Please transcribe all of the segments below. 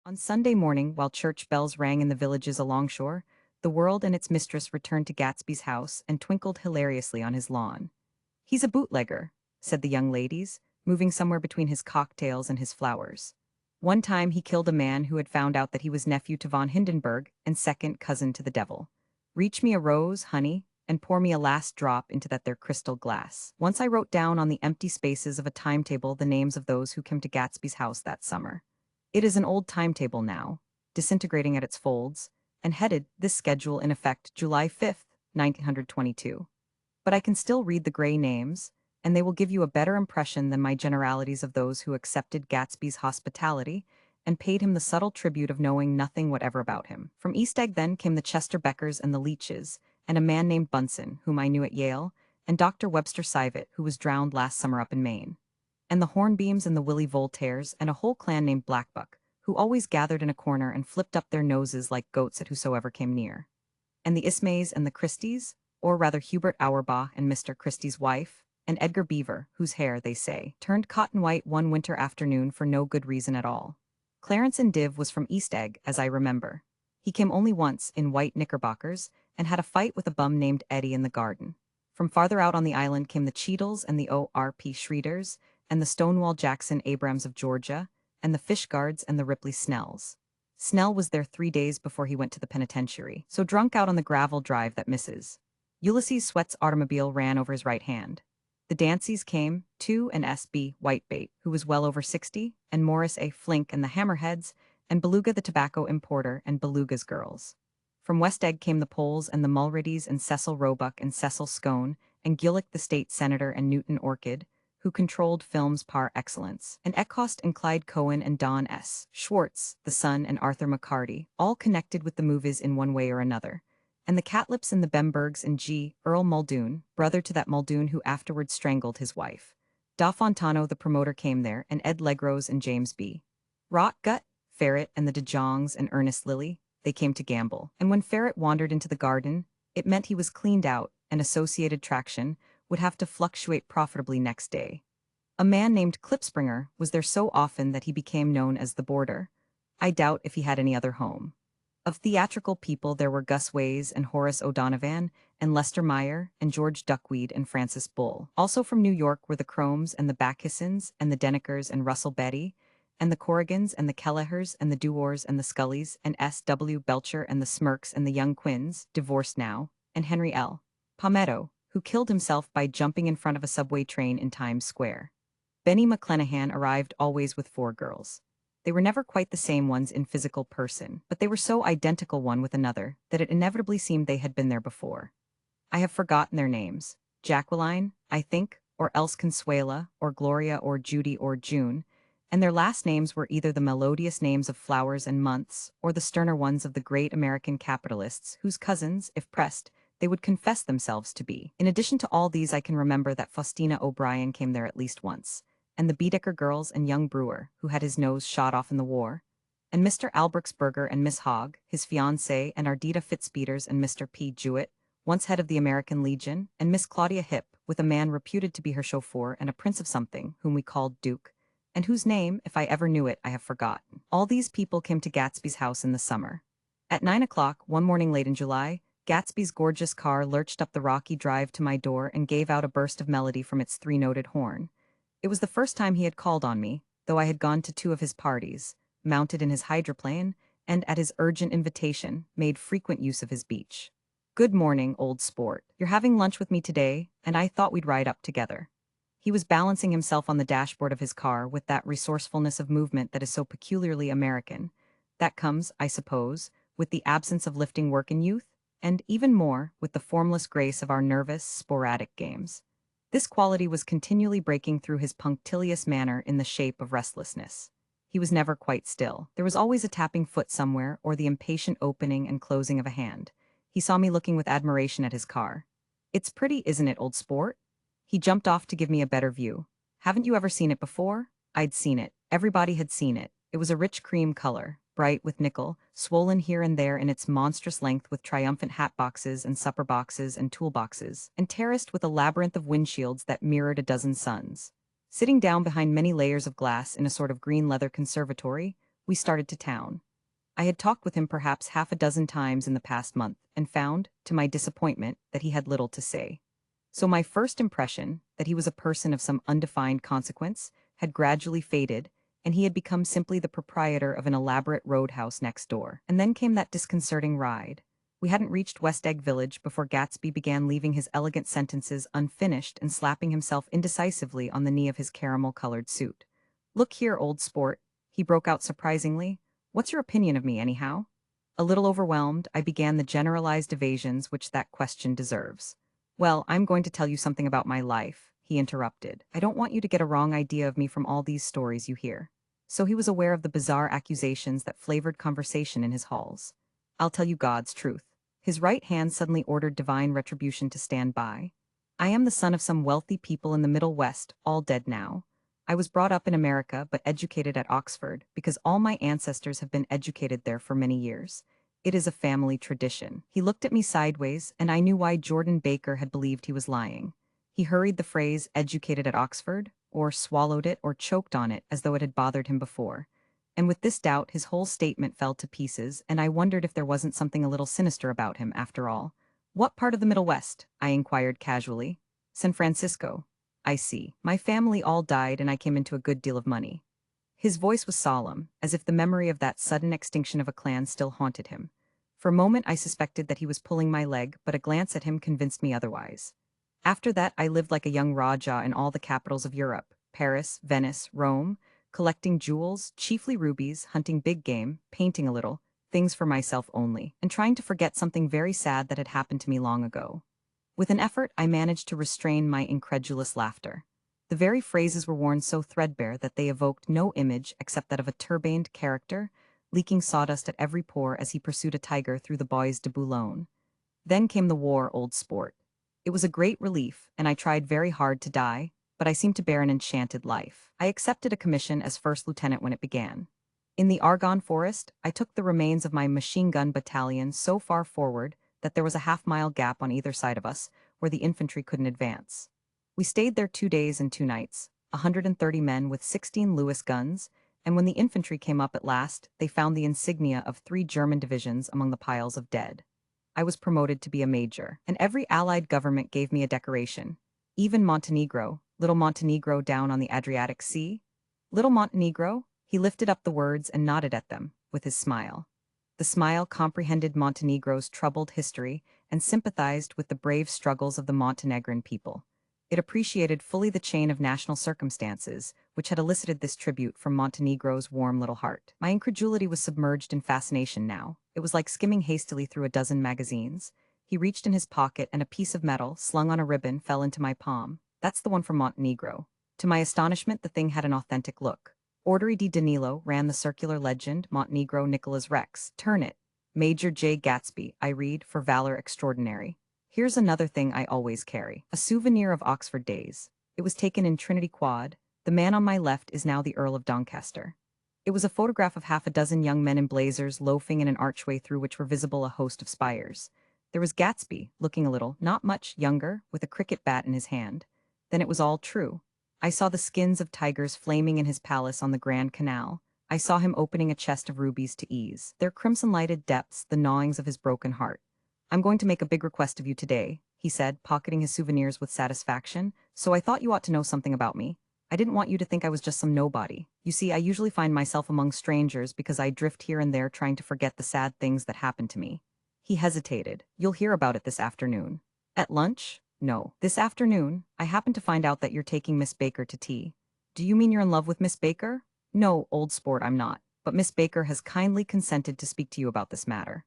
On Sunday morning, while church bells rang in the villages alongshore, the world and its mistress returned to Gatsby's house and twinkled hilariously on his lawn. "He's a bootlegger," said the young ladies, moving somewhere between his cocktails and his flowers. "One time he killed a man who had found out that he was nephew to von Hindenburg and second cousin to the devil. Reach me a rose, honey, and pour me a last drop into that there crystal glass." Once I wrote down on the empty spaces of a timetable the names of those who came to Gatsby's house that summer. It is an old timetable now, disintegrating at its folds, and headed, this schedule in effect July 5th, 1922. But I can still read the gray names, and they will give you a better impression than my generalities of those who accepted Gatsby's hospitality and paid him the subtle tribute of knowing nothing whatever about him. From East Egg then came the Chester Beckers and the Leaches, and a man named Bunsen, whom I knew at Yale, and Dr. Webster Sivet, who was drowned last summer up in Maine, and the Hornbeams and the Willie Voltaires, and a whole clan named Blackbuck, who always gathered in a corner and flipped up their noses like goats at whosoever came near. And the Ismays and the Christies, or rather Hubert Auerbach and Mr. Christie's wife, and Edgar Beaver, whose hair, they say, turned cotton white one winter afternoon for no good reason at all. Clarence Div was from East Egg, as I remember. He came only once, in white knickerbockers, and had a fight with a bum named Eddie in the garden. From farther out on the island came the Cheadles and the O.R.P. Schreeders, and the Stonewall Jackson Abrams of Georgia, and the Fishguards and the Ripley Snells. Snell was there 3 days before he went to the penitentiary, so drunk out on the gravel drive that Mrs. Ulysses Sweat's automobile ran over his right hand. The Danceys came, too, and S.B. Whitebait, who was well over 60, and Morris A. Flink and the Hammerheads, and Beluga the tobacco importer and Beluga's girls. From West Egg came the Poles and the Mulreadys and Cecil Roebuck and Cecil Scone, and Gillick the state senator and Newton Orchid, who controlled films par excellence, and Eckhost and Clyde Cohen and Don S. Schwartz, the son, and Arthur McCarty, all connected with the movies in one way or another, and the Catlips and the Bembergs and G. Earl Muldoon, brother to that Muldoon who afterwards strangled his wife. Da Fontano the promoter came there, and Ed Legrose and James B. Rotgut, Ferret and the De Jongs and Ernest Lilly, they came to gamble, and when Ferret wandered into the garden, it meant he was cleaned out, and Associated Traction would have to fluctuate profitably next day. A man named Klipspringer was there so often that he became known as the Boarder. I doubt if he had any other home. Of theatrical people there were Gus Ways and Horace O'Donovan and Lester Meyer and George Duckweed and Francis Bull. Also from New York were the Cromes and the Bacchusons and the Denekers and Russell Betty and the Corrigans and the Kellehers and the Dewars and the Scullys and S.W. Belcher and the Smirks and the Young Quins, divorced now, and Henry L. Palmetto, who killed himself by jumping in front of a subway train in Times Square. Benny McClenahan arrived always with 4 girls. They were never quite the same ones in physical person, but they were so identical one with another that it inevitably seemed they had been there before. I have forgotten their names. Jacqueline, I think, or else Consuela, or Gloria, or Judy, or June, and their last names were either the melodious names of flowers and months, or the sterner ones of the great American capitalists whose cousins, if pressed, they would confess themselves to be. In addition to all these, I can remember that Faustina O'Brien came there at least once, and the Baedeker girls and young Brewer, who had his nose shot off in the war, and Mr. Albrechtsberger and Miss Hogg, his fiancée, and Ardita Fitzpeters and Mr. P. Jewett, once head of the American Legion, and Miss Claudia Hipp, with a man reputed to be her chauffeur and a prince of something, whom we called Duke, and whose name, if I ever knew it, I have forgotten. All these people came to Gatsby's house in the summer. At 9 o'clock, one morning late in July, Gatsby's gorgeous car lurched up the rocky drive to my door and gave out a burst of melody from its 3-noted horn. It was the first time he had called on me, though I had gone to 2 of his parties, mounted in his hydroplane, and, at his urgent invitation, made frequent use of his beach. "Good morning, old sport. You're having lunch with me today, and I thought we'd ride up together." He was balancing himself on the dashboard of his car with that resourcefulness of movement that is so peculiarly American. That comes, I suppose, with the absence of lifting work in youth, and even more, with the formless grace of our nervous, sporadic games. This quality was continually breaking through his punctilious manner in the shape of restlessness. He was never quite still. There was always a tapping foot somewhere, or the impatient opening and closing of a hand. He saw me looking with admiration at his car. "It's pretty, isn't it, old sport?" He jumped off to give me a better view. "Haven't you ever seen it before?" I'd seen it. Everybody had seen it. It was a rich cream color, bright with nickel, swollen here and there in its monstrous length with triumphant hat boxes and supper boxes and toolboxes, and terraced with a labyrinth of windshields that mirrored a dozen suns. Sitting down behind many layers of glass in a sort of green leather conservatory We started to town. I had talked with him perhaps half a dozen times in the past month and found, to my disappointment, that he had little to say. So my first impression, that he was a person of some undefined consequence, had gradually faded, and he had become simply the proprietor of an elaborate roadhouse next door. And then came that disconcerting ride. We hadn't reached West Egg Village before Gatsby began leaving his elegant sentences unfinished and slapping himself indecisively on the knee of his caramel-colored suit. "Look here, old sport," he broke out surprisingly. "What's your opinion of me, anyhow?" A little overwhelmed, I began the generalized evasions which that question deserves. "Well, I'm going to tell you something about my life," he interrupted. "I don't want you to get a wrong idea of me from all these stories you hear." So he was aware of the bizarre accusations that flavored conversation in his halls. "I'll tell you God's truth." His right hand suddenly ordered divine retribution to stand by. "I am the son of some wealthy people in the Middle West, all dead now. I was brought up in America but educated at Oxford because all my ancestors have been educated there for many years. It is a family tradition." He looked at me sideways, and I knew why Jordan Baker had believed he was lying. He hurried the phrase "educated at Oxford," or swallowed it or choked on it as though it had bothered him before. And with this doubt his whole statement fell to pieces, and I wondered if there wasn't something a little sinister about him, after all. "What part of the Middle West?" I inquired casually. "San Francisco." "I see. My family all died and I came into a good deal of money." His voice was solemn, as if the memory of that sudden extinction of a clan still haunted him. For a moment I suspected that he was pulling my leg, but a glance at him convinced me otherwise. "After that I lived like a young Rajah in all the capitals of Europe, Paris, Venice, Rome, collecting jewels, chiefly rubies, hunting big game, painting a little, things for myself only, and trying to forget something very sad that had happened to me long ago." With an effort I managed to restrain my incredulous laughter. The very phrases were worn so threadbare that they evoked no image except that of a turbaned character, leaking sawdust at every pore as he pursued a tiger through the Bois de Boulogne. "Then came the war, old sport. It was a great relief, and I tried very hard to die, but I seemed to bear an enchanted life. I accepted a commission as first lieutenant when it began. In the Argonne Forest, I took the remains of my machine-gun battalion so far forward that there was a half-mile gap on either side of us, where the infantry couldn't advance. We stayed there 2 days and 2 nights, 130 men with 16 Lewis guns, and when the infantry came up at last, they found the insignia of 3 German divisions among the piles of dead. I was promoted to be a major, and every Allied government gave me a decoration. Even Montenegro, little Montenegro down on the Adriatic Sea. Little Montenegro?" He lifted up the words and nodded at them, with his smile. The smile comprehended Montenegro's troubled history and sympathized with the brave struggles of the Montenegrin people. It appreciated fully the chain of national circumstances which had elicited this tribute from Montenegro's warm little heart. My incredulity was submerged in fascination now. It was like skimming hastily through a dozen magazines. He reached in his pocket and a piece of metal, slung on a ribbon, fell into my palm. "That's the one from Montenegro." To my astonishment, the thing had an authentic look. Orderi di Danilo ran the circular legend, Montenegro Nicholas Rex. "Turn it. Major Jay Gatsby," I read, "for valor extraordinary." Here's another thing I always carry. A souvenir of Oxford days. It was taken in Trinity Quad. The man on my left is now the Earl of Doncaster. It was a photograph of half a dozen young men in blazers loafing in an archway through which were visible a host of spires. There was Gatsby, looking a little, not much, younger, with a cricket bat in his hand. Then it was all true. I saw the skins of tigers flaming in his palace on the Grand Canal. I saw him opening a chest of rubies to ease their crimson-lighted depths, the gnawings of his broken heart. "I'm going to make a big request of you today," he said, pocketing his souvenirs with satisfaction, "so I thought you ought to know something about me. I didn't want you to think I was just some nobody. You see, I usually find myself among strangers because I drift here and there trying to forget the sad things that happened to me." He hesitated. "You'll hear about it this afternoon." "At lunch?" "No. This afternoon. I happen to find out that you're taking Miss Baker to tea." "Do you mean you're in love with Miss Baker?" "No, old sport, I'm not. But Miss Baker has kindly consented to speak to you about this matter."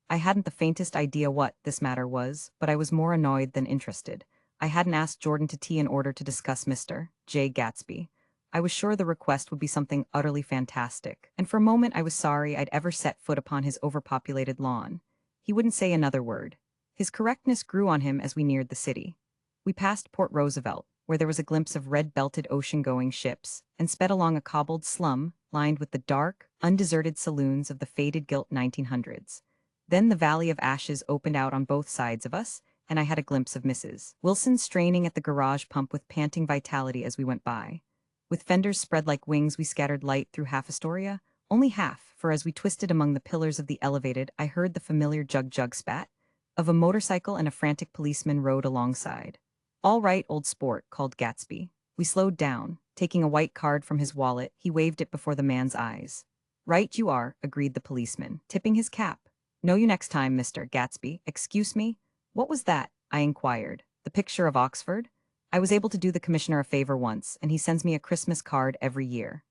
I hadn't the faintest idea what this matter was, but I was more annoyed than interested. I hadn't asked Jordan to tea in order to discuss Mr. Jay Gatsby. I was sure the request would be something utterly fantastic, and for a moment I was sorry I'd ever set foot upon his overpopulated lawn. He wouldn't say another word. His correctness grew on him as we neared the city. We passed Port Roosevelt, where there was a glimpse of red-belted ocean-going ships, and sped along a cobbled slum lined with the dark, undeserted saloons of the faded gilt 1900s. Then the Valley of Ashes opened out on both sides of us, and I had a glimpse of Mrs. Wilson straining at the garage pump with panting vitality as we went by. With fenders spread like wings we scattered light through half Astoria, Only half, for as we twisted among the pillars of the elevated, I heard the familiar jug-jug spat of a motorcycle and a frantic policeman rode alongside. "All right, old sport," called Gatsby. We slowed down. Taking a white card from his wallet, he waved it before the man's eyes. "Right you are," agreed the policeman, tipping his cap. "Know you next time, Mr. Gatsby. Excuse me? What was that?" I inquired. "The picture of Oxford? I was able to do the commissioner a favor once, and he sends me a Christmas card every year."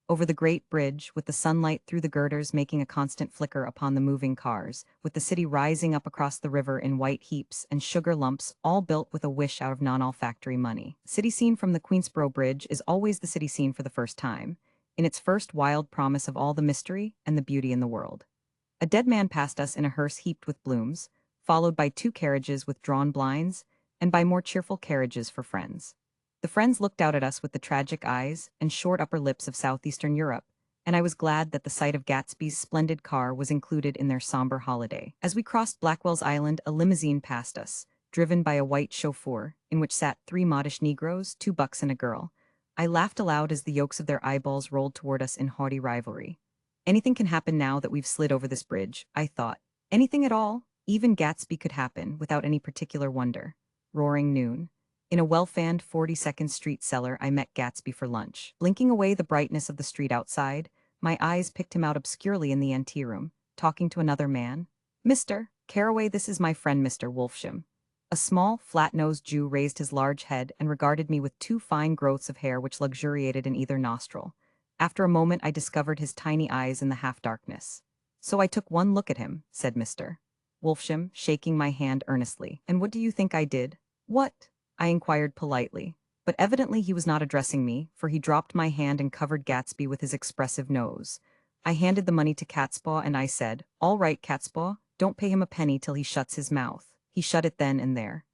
Over the great bridge, with the sunlight through the girders making a constant flicker upon the moving cars, with the city rising up across the river in white heaps and sugar lumps, all built with a wish out of non-olfactory money. City scene from the Queensboro Bridge is always the city scene for the first time, in its first wild promise of all the mystery and the beauty in the world. A dead man passed us in a hearse heaped with blooms, followed by 2 carriages with drawn blinds, and by more cheerful carriages for friends. The friends looked out at us with the tragic eyes and short upper lips of southeastern Europe, and I was glad that the sight of Gatsby's splendid car was included in their somber holiday. As we crossed Blackwell's Island, a limousine passed us, driven by a white chauffeur, in which sat 3 modish Negroes, 2 bucks and a girl. I laughed aloud as the yolks of their eyeballs rolled toward us in haughty rivalry. Anything can happen now that we've slid over this bridge, I thought. Anything at all? Even Gatsby could happen, without any particular wonder. Roaring noon. In a well-fanned 42nd Street cellar, I met Gatsby for lunch. Blinking away the brightness of the street outside, my eyes picked him out obscurely in the anteroom, talking to another man. "Mr. Caraway, this is my friend Mr. Wolfsham." A small, flat-nosed Jew raised his large head and regarded me with 2 fine growths of hair which luxuriated in either nostril. After a moment I discovered his tiny eyes in the half-darkness. "So I took one look at him," said Mr. Wolfsham, shaking my hand earnestly. "And what do you think I did?" "What?" I inquired politely. But evidently he was not addressing me, for he dropped my hand and covered Gatsby with his expressive nose. I handed the money to Catspaw and I said, "All right, Catspaw, don't pay him a penny till he shuts his mouth." He shut it then and there.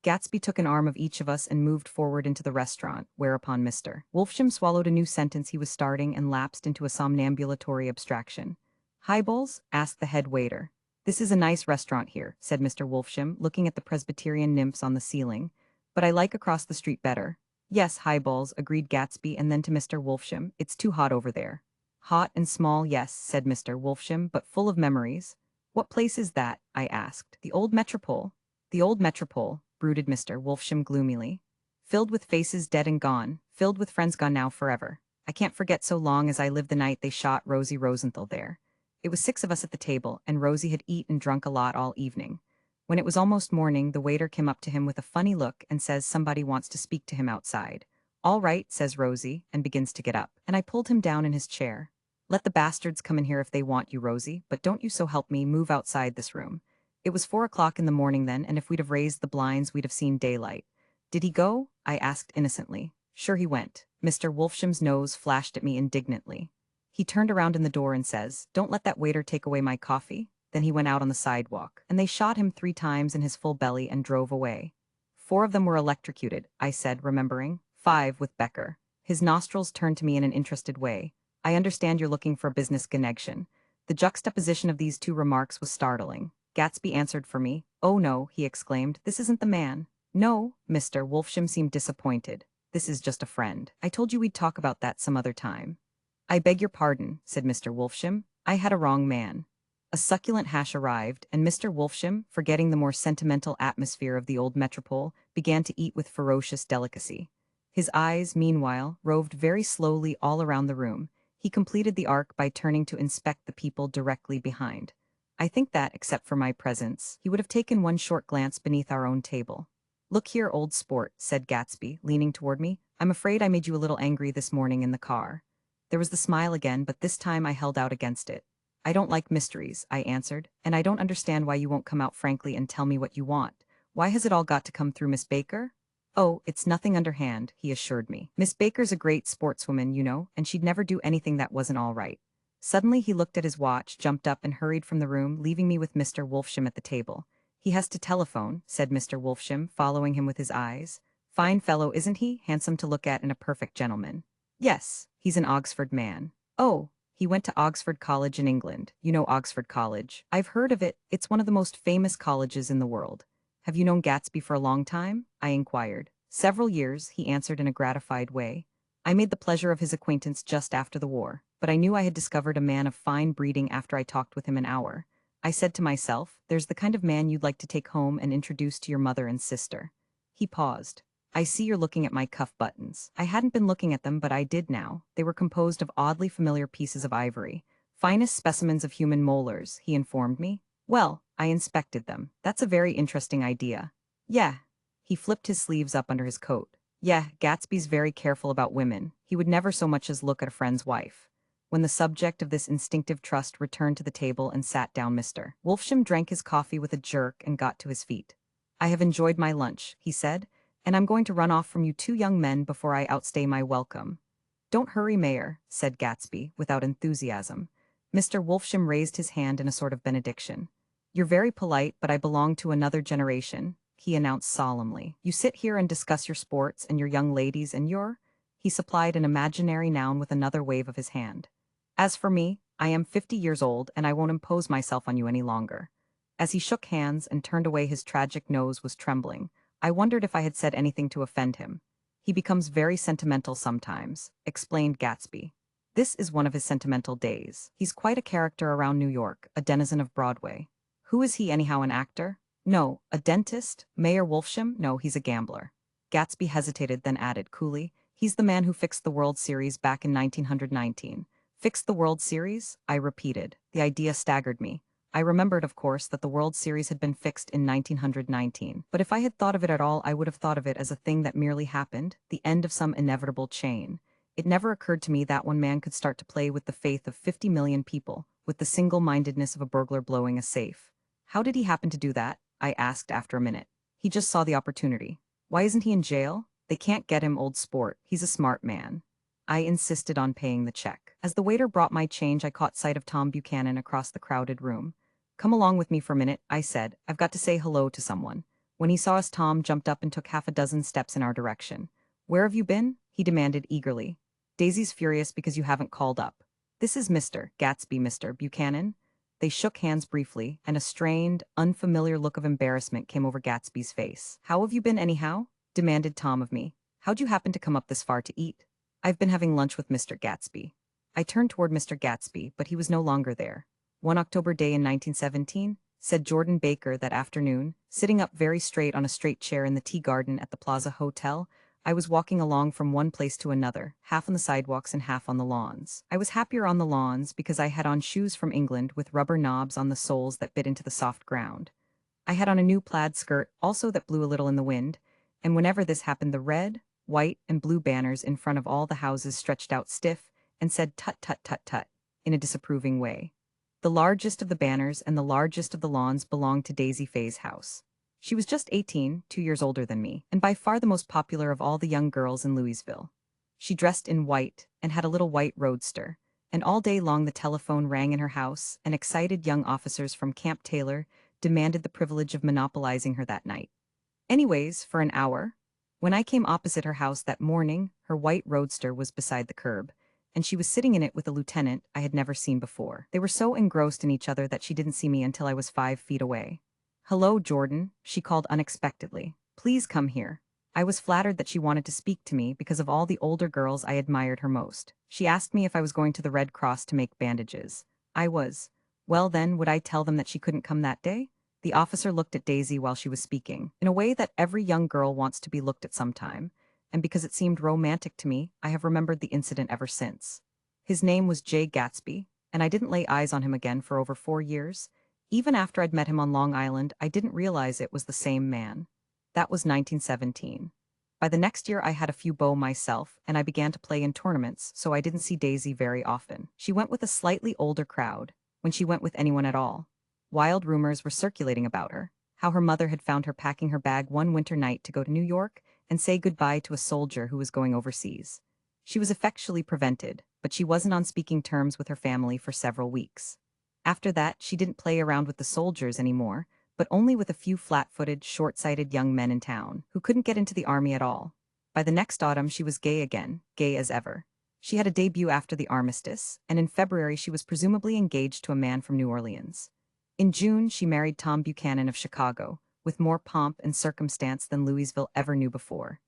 Gatsby took an arm of each of us and moved forward into the restaurant, whereupon Mr. Wolfsham swallowed a new sentence he was starting and lapsed into a somnambulatory abstraction. "Highballs?" asked the head waiter. "This is a nice restaurant here," said Mr. Wolfsham, looking at the Presbyterian nymphs on the ceiling. "But I like across the street better." "Yes, highballs," agreed Gatsby, and then to Mr. Wolfsham, "It's too hot over there." "Hot and small, yes," said Mr. Wolfsham, "but full of memories." "What place is that?" I asked. "The old Metropole." "The old Metropole," brooded Mr. Wolfsham gloomily. "Filled with faces dead and gone, filled with friends gone now forever. I can't forget so long as I lived the night they shot Rosie Rosenthal there. It was 6 of us at the table, and Rosie had eaten and drunk a lot all evening. When it was almost morning, the waiter came up to him with a funny look and says somebody wants to speak to him outside. "All right," says Rosie, and begins to get up, and I pulled him down in his chair. "Let the bastards come in here if they want you, Rosie, but don't you, so help me, move outside this room." It was 4 o'clock in the morning then, and if we'd have raised the blinds, we'd have seen daylight. "Did he go?" I asked innocently. "Sure he went." Mr. Wolfsham's nose flashed at me indignantly. He turned around in the door and says, "Don't let that waiter take away my coffee." Then he went out on the sidewalk, and they shot him 3 times in his full belly and drove away. 4 of them were electrocuted, I said, remembering. 5 with Becker. His nostrils turned to me in an interested way. "I understand you're looking for a business connection." The juxtaposition of these 2 remarks was startling. Gatsby answered for me. "Oh no," he exclaimed, "this isn't the man." "No?" Mr. Wolfsham seemed disappointed. "This is just a friend. I told you we'd talk about that some other time." "I beg your pardon," said Mr. Wolfsham. "I had a wrong man." A succulent hash arrived, and Mr. Wolfsham, forgetting the more sentimental atmosphere of the old metropole, began to eat with ferocious delicacy. His eyes, meanwhile, roved very slowly all around the room. He completed the arc by turning to inspect the people directly behind. I think that, except for my presence, he would have taken one short glance beneath our own table. "Look here, old sport," said Gatsby, leaning toward me. "I'm afraid I made you a little angry this morning in the car." There was the smile again, but this time I held out against it. "I don't like mysteries," I answered, "and I don't understand why you won't come out frankly and tell me what you want. Why has it all got to come through Miss Baker?" "Oh, it's nothing underhand," he assured me. "Miss Baker's a great sportswoman, you know, and she'd never do anything that wasn't all right." Suddenly he looked at his watch, jumped up, and hurried from the room, leaving me with Mr. Wolfsham at the table. "He has to telephone," said Mr. Wolfsham, following him with his eyes. "Fine fellow, isn't he? Handsome to look at and a perfect gentleman." "Yes, he's an Oxford man." "Oh. He went to Oxford College in England. You know Oxford College." "I've heard of it. It's one of the most famous colleges in the world." "Have you known Gatsby for a long time?" I inquired. "Several years," he answered in a gratified way. I made the pleasure of his acquaintance just after the war, but I knew I had discovered a man of fine breeding after I talked with him an hour. I said to myself, there's the kind of man you'd like to take home and introduce to your mother and sister. He paused. I see you're looking at my cuff buttons. I hadn't been looking at them, but I did now. They were composed of oddly familiar pieces of ivory. Finest specimens of human molars, he informed me. Well, I inspected them. That's a very interesting idea. Yeah. He flipped his sleeves up under his coat. Yeah, Gatsby's very careful about women. He would never so much as look at a friend's wife. When the subject of this instinctive trust returned to the table and sat down, Mr. Wolfsham drank his coffee with a jerk and got to his feet. I have enjoyed my lunch, he said, and I'm going to run off from you two young men before I outstay my welcome. Don't hurry, Mayor, said Gatsby, without enthusiasm. Mr. Wolfsham raised his hand in a sort of benediction. You're very polite, but I belong to another generation, he announced solemnly. You sit here and discuss your sports and your young ladies and your... He supplied an imaginary noun with another wave of his hand. As for me, I am 50 years old and I won't impose myself on you any longer. As he shook hands and turned away, his tragic nose was trembling. I wondered if I had said anything to offend him. He becomes very sentimental sometimes, explained Gatsby. This is one of his sentimental days. He's quite a character around New York, a denizen of Broadway. Who is he anyhow, an actor? No. A dentist? Mayor Wolfsham? No, he's a gambler. Gatsby hesitated, then added coolly, he's the man who fixed the World Series back in 1919. Fixed the World Series? I repeated. The idea staggered me. I remembered, of course, that the World Series had been fixed in 1919, but if I had thought of it at all, I would have thought of it as a thing that merely happened, the end of some inevitable chain. It never occurred to me that one man could start to play with the faith of 50 million people, with the single-mindedness of a burglar blowing a safe. How did he happen to do that? I asked after a minute. He just saw the opportunity. Why isn't he in jail? They can't get him, old sport. He's a smart man. I insisted on paying the check. As the waiter brought my change, I caught sight of Tom Buchanan across the crowded room. Come along with me for a minute, I said. I've got to say hello to someone. When he saw us, Tom jumped up and took half a dozen steps in our direction. Where have you been? He demanded eagerly. Daisy's furious because you haven't called up. This is Mr. Gatsby, Mr. Buchanan. They shook hands briefly, and a strained, unfamiliar look of embarrassment came over Gatsby's face. How have you been anyhow? Demanded Tom of me. How'd you happen to come up this far to eat? I've been having lunch with Mr. Gatsby. I turned toward Mr. Gatsby, but he was no longer there. One October day in 1917, said Jordan Baker that afternoon, sitting up very straight on a straight chair in the tea garden at the Plaza Hotel, I was walking along from one place to another, half on the sidewalks and half on the lawns. I was happier on the lawns because I had on shoes from England with rubber knobs on the soles that bit into the soft ground. I had on a new plaid skirt, also that blew a little in the wind, and whenever this happened, the red, white, and blue banners in front of all the houses stretched out stiff and said tut tut tut tut in a disapproving way. The largest of the banners and the largest of the lawns belonged to Daisy Faye's house. She was just 18, 2 years older than me, and by far the most popular of all the young girls in Louisville. She dressed in white and had a little white roadster, and all day long the telephone rang in her house, and excited young officers from Camp Taylor demanded the privilege of monopolizing her that night. Anyways, for an hour, when I came opposite her house that morning, her white roadster was beside the curb, and she was sitting in it with a lieutenant I had never seen before. They were so engrossed in each other that she didn't see me until I was 5 feet away. Hello, Jordan, she called unexpectedly. Please come here. I was flattered that she wanted to speak to me because of all the older girls I admired her most. She asked me if I was going to the Red Cross to make bandages. I was. Well then, would I tell them that she couldn't come that day? The officer looked at Daisy while she was speaking, in a way that every young girl wants to be looked at sometime, and because it seemed romantic to me, I have remembered the incident ever since. His name was Jay Gatsby, and I didn't lay eyes on him again for over 4 years. Even after I'd met him on Long Island, I didn't realize it was the same man. That was 1917. By the next year, I had a few beaux myself, and I began to play in tournaments, so I didn't see Daisy very often. She went with a slightly older crowd, when she went with anyone at all. Wild rumors were circulating about her, how her mother had found her packing her bag one winter night to go to New York and say goodbye to a soldier who was going overseas. She was effectually prevented, but she wasn't on speaking terms with her family for several weeks. After that, she didn't play around with the soldiers anymore, but only with a few flat-footed, short-sighted young men in town, who couldn't get into the army at all. By the next autumn, she was gay again, gay as ever. She had a debut after the armistice, and in February she was presumably engaged to a man from New Orleans. In June, she married Tom Buchanan of Chicago, with more pomp and circumstance than Louisville ever knew before.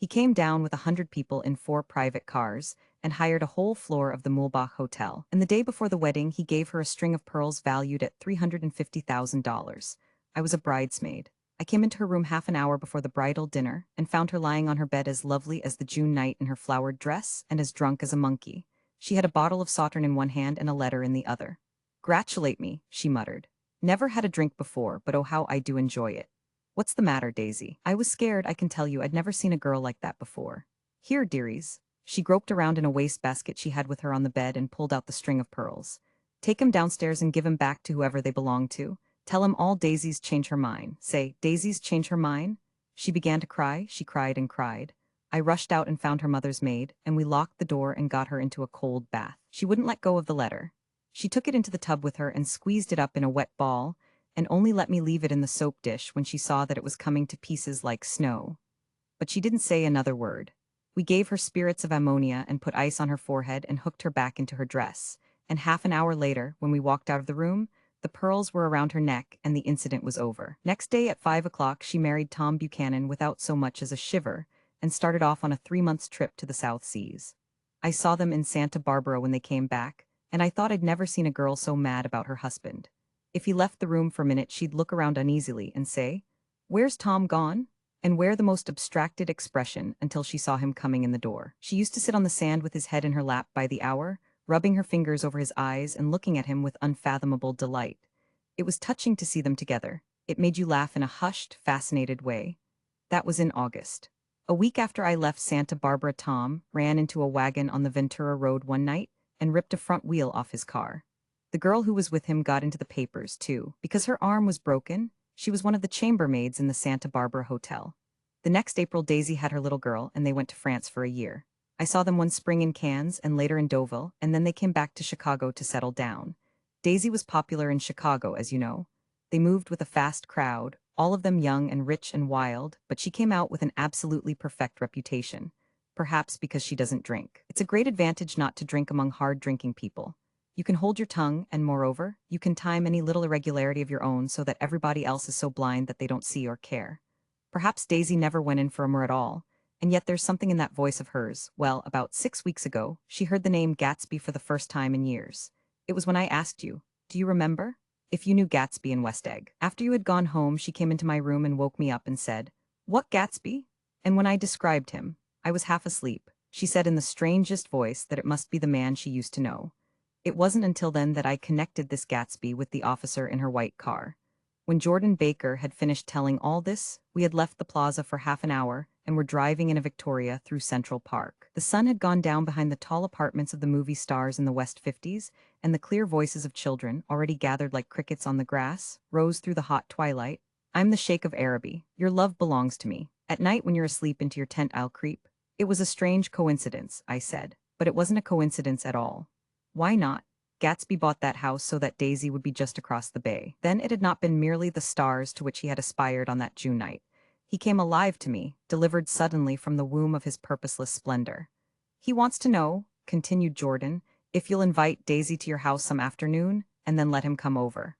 He came down with 100 people in 4 private cars and hired a whole floor of the Mulbach Hotel. And the day before the wedding, he gave her a string of pearls valued at $350,000. I was a bridesmaid. I came into her room half an hour before the bridal dinner and found her lying on her bed as lovely as the June night in her flowered dress and as drunk as a monkey. She had a bottle of Sauterne in one hand and a letter in the other. "Gratulate me," she muttered. "Never had a drink before, but oh how I do enjoy it." "What's the matter, Daisy?" I was scared, I can tell you. I'd never seen a girl like that before. "Here, dearies." She groped around in a wastebasket she had with her on the bed and pulled out the string of pearls. "Take 'em downstairs and give 'em back to whoever they belong to. Tell 'em all Daisy's change her mind. Say, Daisy's change her mind." She began to cry, she cried and cried. I rushed out and found her mother's maid, and we locked the door and got her into a cold bath. She wouldn't let go of the letter. She took it into the tub with her and squeezed it up in a wet ball, and only let me leave it in the soap dish when she saw that it was coming to pieces like snow. But she didn't say another word. We gave her spirits of ammonia and put ice on her forehead and hooked her back into her dress, and half an hour later, when we walked out of the room, the pearls were around her neck and the incident was over. Next day at 5 o'clock, she married Tom Buchanan without so much as a shiver and started off on a 3 months trip to the South Seas. I saw them in Santa Barbara when they came back, and I thought I'd never seen a girl so mad about her husband. If he left the room for a minute, she'd look around uneasily and say, "Where's Tom gone?" and wear the most abstracted expression until she saw him coming in the door. She used to sit on the sand with his head in her lap by the hour, rubbing her fingers over his eyes and looking at him with unfathomable delight. It was touching to see them together. It made you laugh in a hushed, fascinated way. That was in August. A week after I left Santa Barbara, Tom ran into a wagon on the Ventura Road one night and ripped a front wheel off his car. The girl who was with him got into the papers, too. Because her arm was broken, she was one of the chambermaids in the Santa Barbara Hotel. The next April, Daisy had her little girl, and they went to France for a year. I saw them one spring in Cannes and later in Deauville, and then they came back to Chicago to settle down. Daisy was popular in Chicago, as you know. They moved with a fast crowd, all of them young and rich and wild, but she came out with an absolutely perfect reputation. Perhaps because she doesn't drink. It's a great advantage not to drink among hard-drinking people. You can hold your tongue, and moreover, you can time any little irregularity of your own so that everybody else is so blind that they don't see or care. Perhaps Daisy never went in for a mur at all, and yet there's something in that voice of hers. Well, about 6 weeks ago, she heard the name Gatsby for the first time in years. It was when I asked you, do you remember? If you knew Gatsby in West Egg. After you had gone home, she came into my room and woke me up and said, "What Gatsby?" And when I described him, I was half asleep. She said in the strangest voice that it must be the man she used to know. It wasn't until then that I connected this Gatsby with the officer in her white car. When Jordan Baker had finished telling all this, we had left the plaza for half an hour and were driving in a Victoria through Central Park. The sun had gone down behind the tall apartments of the movie stars in the West 50s, and the clear voices of children, already gathered like crickets on the grass, rose through the hot twilight. "I'm the Sheikh of Araby. Your love belongs to me. At night when you're asleep into your tent I'll creep." "It was a strange coincidence," I said, "but it wasn't a coincidence at all." "Why not?" Gatsby bought that house so that Daisy would be just across the bay. Then it had not been merely the stars to which he had aspired on that June night. He came alive to me, delivered suddenly from the womb of his purposeless splendor. "He wants to know," continued Jordan, "if you'll invite Daisy to your house some afternoon, and then let him come over."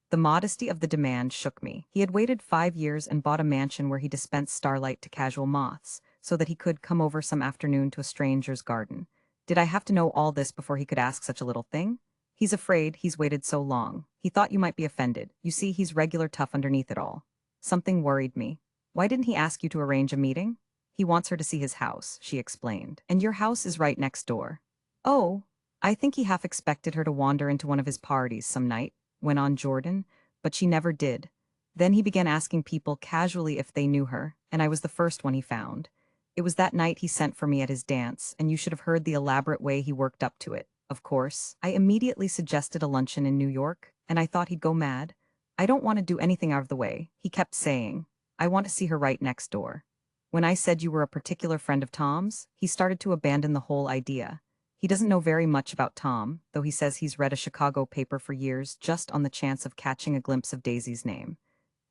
The modesty of the demand shook me. He had waited 5 years and bought a mansion where he dispensed starlight to casual moths, so that he could come over some afternoon to a stranger's garden. Did I have to know all this before he could ask such a little thing? "He's afraid he's waited so long. He thought you might be offended. You see, he's regular tough underneath it all." Something worried me. "Why didn't he ask you to arrange a meeting?" "He wants her to see his house," she explained. "And your house is right next door." "Oh, I think he half expected her to wander into one of his parties some night," went on Jordan, "but she never did. Then he began asking people casually if they knew her, and I was the first one he found. It was that night he sent for me at his dance, and you should have heard the elaborate way he worked up to it. Of course, I immediately suggested a luncheon in New York, and I thought he'd go mad. "I don't want to do anything out of the way," he kept saying. "I want to see her right next door." When I said you were a particular friend of Tom's, he started to abandon the whole idea. He doesn't know very much about Tom, though he says he's read a Chicago paper for years just on the chance of catching a glimpse of Daisy's name.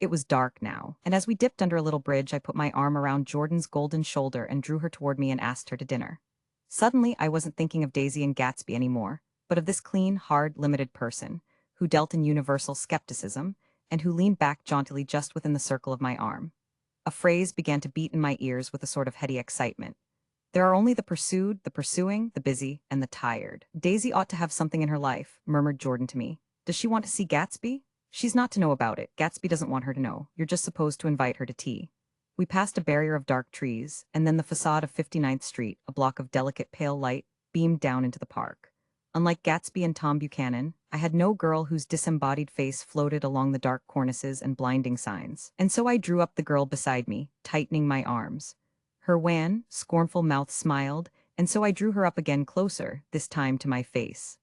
It was dark now, and as we dipped under a little bridge, I put my arm around Jordan's golden shoulder and drew her toward me and asked her to dinner. Suddenly, I wasn't thinking of Daisy and Gatsby anymore, but of this clean, hard, limited person, who dealt in universal skepticism, and who leaned back jauntily just within the circle of my arm. A phrase began to beat in my ears with a sort of heady excitement. There are only the pursued, the pursuing, the busy, and the tired. Daisy ought to have something in her life, murmured Jordan to me. Does she want to see Gatsby? She's not to know about it. Gatsby doesn't want her to know. You're just supposed to invite her to tea. We passed a barrier of dark trees, and then the facade of 59th Street, a block of delicate pale light, beamed down into the park. Unlike Gatsby and Tom Buchanan, I had no girl whose disembodied face floated along the dark cornices and blinding signs, and so I drew up the girl beside me, tightening my arms. Her wan, scornful mouth smiled, and so I drew her up again closer, this time to my face.